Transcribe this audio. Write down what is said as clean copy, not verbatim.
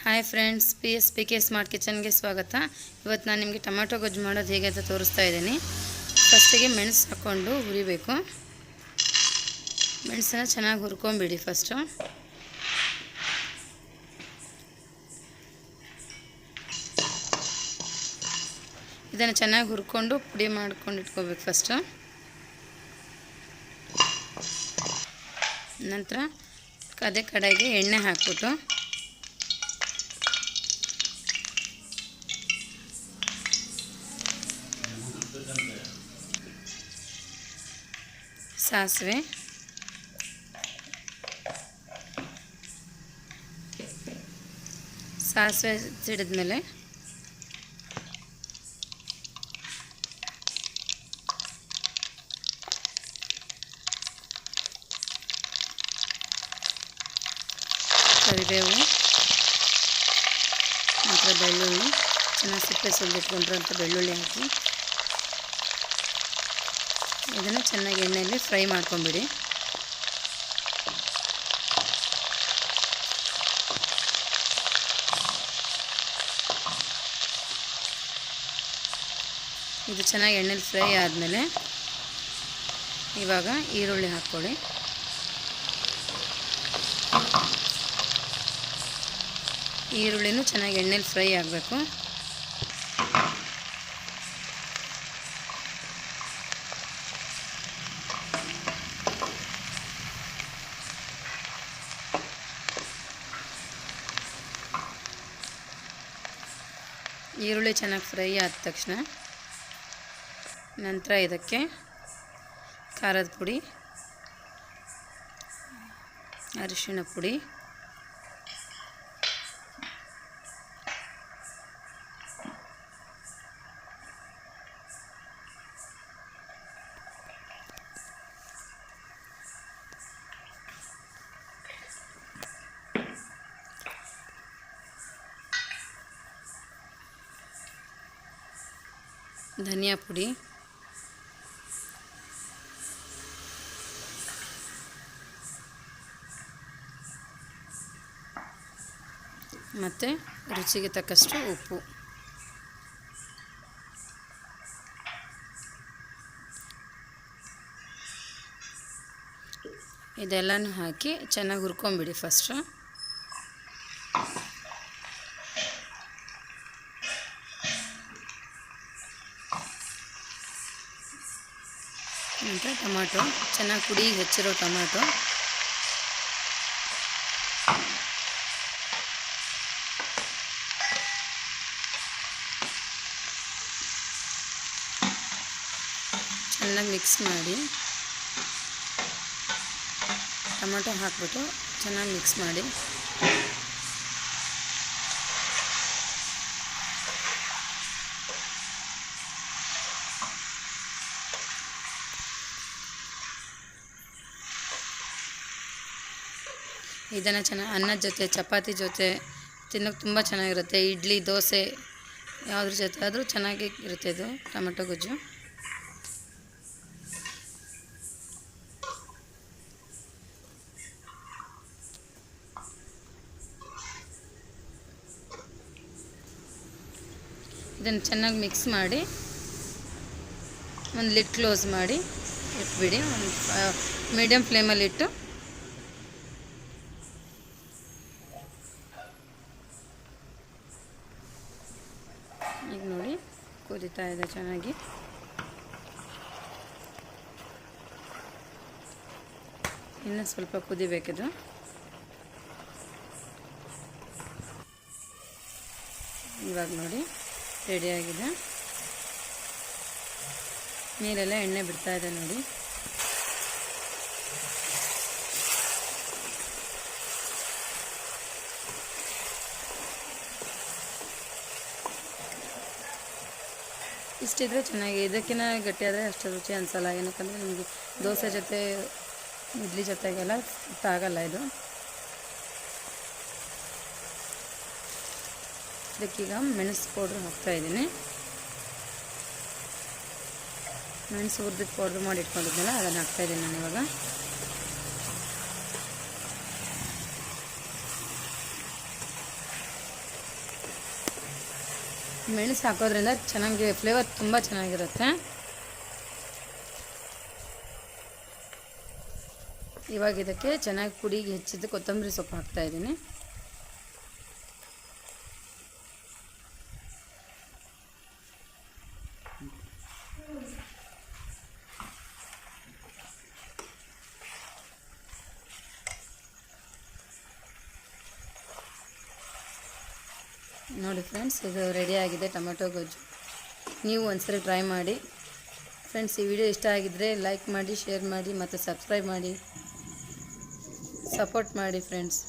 Hi friends, PSPK smart ಕಿಚನ್ಗೆ ಸ್ವಾಗತ. ಇವತ್ತು ನಾನು ನಿಮಗೆ ಟೊಮೆಟೊ ಗೊಜ್ಜು ಮಾಡೋದು ಹೇಗೆ ಅಂತ ತೋರಿಸ್ತಾ ಇದ್ದೀನಿ. ಫಸ್ಟಿಗೆ ಮೆಣಸು ಹಾಕ್ಕೊಂಡು ಹುರಿಬೇಕು. ಮೆಣಸನ್ನ ಚೆನ್ನಾಗಿ ಹುರ್ಕೊಂಬಿಡಿ. ಫಸ್ಟು ಇದನ್ನು ಚೆನ್ನಾಗಿ ಹುರ್ಕೊಂಡು ಪುಡಿ ಮಾಡ್ಕೊಂಡು ಇಟ್ಕೋಬೇಕು. ಫಸ್ಟು ನಂತರ ಅದೇ ಕಡೆಗೆ ಎಣ್ಣೆ ಹಾಕ್ಬಿಟ್ಟು ಸಾಸಿವೆ, ಸಿಡಿದ್ಮೇಲೆ ಕರಿಬೇವು, ನಂತರ ಬೆಳ್ಳುಳ್ಳಿ, ಚೆನ್ನಾಗಿ ಸಿಪ್ಪೆ ಸುಲಿದಿಟ್ಕೊಂಡಿರೋಂಥ ಬೆಳ್ಳುಳ್ಳಿ ಹಾಕಿ ಇದನ್ನು ಚೆನ್ನಾಗಿ ಎಣ್ಣೆಯಲ್ಲಿ ಫ್ರೈ ಮಾಡ್ಕೊಂಬಿಡಿ. ಇದು ಚೆನ್ನಾಗಿ ಎಣ್ಣೆಲಿ ಫ್ರೈ ಆದಮೇಲೆ ಇವಾಗ ಈರುಳ್ಳಿ ಹಾಕ್ಕೊಳ್ಳಿ. ಈರುಳ್ಳಿನೂ ಚೆನ್ನಾಗಿ ಎಣ್ಣೆಲಿ ಫ್ರೈ ಆಗಬೇಕು. ಈರುಳ್ಳಿ ಚೆನ್ನಾಗಿ ಫ್ರೈ ಆದ ತಕ್ಷಣ ನಂತರ ಇದಕ್ಕೆ ಖಾರದ ಪುಡಿ, ಅರಿಶಿಣ ಪುಡಿ, ಧನಿಯಾ ಪುಡಿ, ಮತ್ತು ರುಚಿಗೆ ತಕ್ಕಷ್ಟು ಉಪ್ಪು. ಇದೆಲ್ಲನೂ ಹಾಕಿ ಚೆನ್ನಾಗಿ ಹುರ್ಕೊಂಬಿಡಿ. ಫಸ್ಟು ನಂತರ ಟೊಮಾಟೊ, ಚೆನ್ನಾಗಿ ಪುಡಿ ಹೆಚ್ಚಿರೋ ಟೊಮಾಟೊ, ಚೆನ್ನಾಗಿ ಮಿಕ್ಸ್ ಮಾಡಿ. ಟೊಮಾಟೊ ಹಾಕ್ಬಿಟ್ಟು ಚೆನ್ನಾಗಿ ಮಿಕ್ಸ್ ಮಾಡಿ. ಇದನ್ನು ಚೆನ್ನಾಗಿ ಅನ್ನದ ಜೊತೆ, ಚಪಾತಿ ಜೊತೆ ತಿನ್ನೋಕ್ಕೆ ತುಂಬ ಚೆನ್ನಾಗಿರುತ್ತೆ. ಇಡ್ಲಿ, ದೋಸೆ ಯಾವುದ್ರ ಜೊತೆ ಆದರೂ ಚೆನ್ನಾಗಿ ಇರುತ್ತೆ ಇದು ಟೊಮೆಟೊ ಗೊಜ್ಜು. ಇದನ್ನು ಚೆನ್ನಾಗಿ ಮಿಕ್ಸ್ ಮಾಡಿ ಒಂದು ಲಿಡ್ ಕ್ಲೋಸ್ ಮಾಡಿ ಇಟ್ಬಿಡಿ. ಒಂದು ಮೀಡಿಯಮ್ ಫ್ಲೇಮಲ್ಲಿ ಇಟ್ಟು ಈಗ ನೋಡಿ ಕುದೀತಾ ಇದೆ ಚೆನ್ನಾಗಿ. ಇನ್ನೂ ಸ್ವಲ್ಪ ಕುದಿಬೇಕಿದು. ಇವಾಗ ನೋಡಿ ರೆಡಿಯಾಗಿದೆ. ಮೇಲೆಲ್ಲ ಎಣ್ಣೆ ಬಿಡ್ತಾ ಇದೆ ನೋಡಿ. ಇಷ್ಟಿದ್ರೆ ಚೆನ್ನಾಗಿ. ಇದಕ್ಕಿಂತ ಗಟ್ಟಿಯಾದರೆ ಅಷ್ಟು ರುಚಿ ಅನಿಸಲ್ಲ. ಏನಕ್ಕಂದರೆ ನಿಮಗೆ ದೋಸೆ ಜೊತೆ, ಇಡ್ಲಿ ಜೊತೆಗೆಲ್ಲ ಆಗಲ್ಲ ಇದು. ಇದಕ್ಕೀಗ ಮೆಣಸು ಪೌಡ್ರ್ ಹಾಕ್ತಾಯಿದ್ದೀನಿ. ಮೆಣಸು ಹುರಿದಿಟ್ಟು ಪೌಡ್ರ್ ಮಾಡಿ ಇಟ್ಕೊಂಡಿದ್ನಲ್ಲ ಅದನ್ನು ಹಾಕ್ತಾಯಿದ್ದೀನಿ ನಾನು ಇವಾಗ. ಮೆಣಸು ಹಾಕೋದ್ರಿಂದ ಚೆನ್ನಾಗಿ ಫ್ಲೇವರ್ ತುಂಬ ಚೆನ್ನಾಗಿರುತ್ತೆ. ಇವಾಗ ಇದಕ್ಕೆ ಚೆನ್ನಾಗಿ ಪುಡಿಗೆ ಹೆಚ್ಚಿದ್ದು ಕೊತ್ತಂಬರಿ ಸೊಪ್ಪು ಹಾಕ್ತಾಯಿದ್ದೀನಿ. ನೋಡಿ ಫ್ರೆಂಡ್ಸ್, ಇದು ರೆಡಿಯಾಗಿದೆ ಟೊಮೆಟೊ ಗೊಜ್ಜು. ನೀವು ಒಂದ್ಸರಿ ಟ್ರೈ ಮಾಡಿ ಫ್ರೆಂಡ್ಸ್. ಈ ವಿಡಿಯೋ ಇಷ್ಟ ಆಗಿದ್ದರೆ ಲೈಕ್ ಮಾಡಿ, ಶೇರ್ ಮಾಡಿ ಮತ್ತು ಸಬ್ಸ್ಕ್ರೈಬ್ ಮಾಡಿ, ಸಪೋರ್ಟ್ ಮಾಡಿ ಫ್ರೆಂಡ್ಸ್.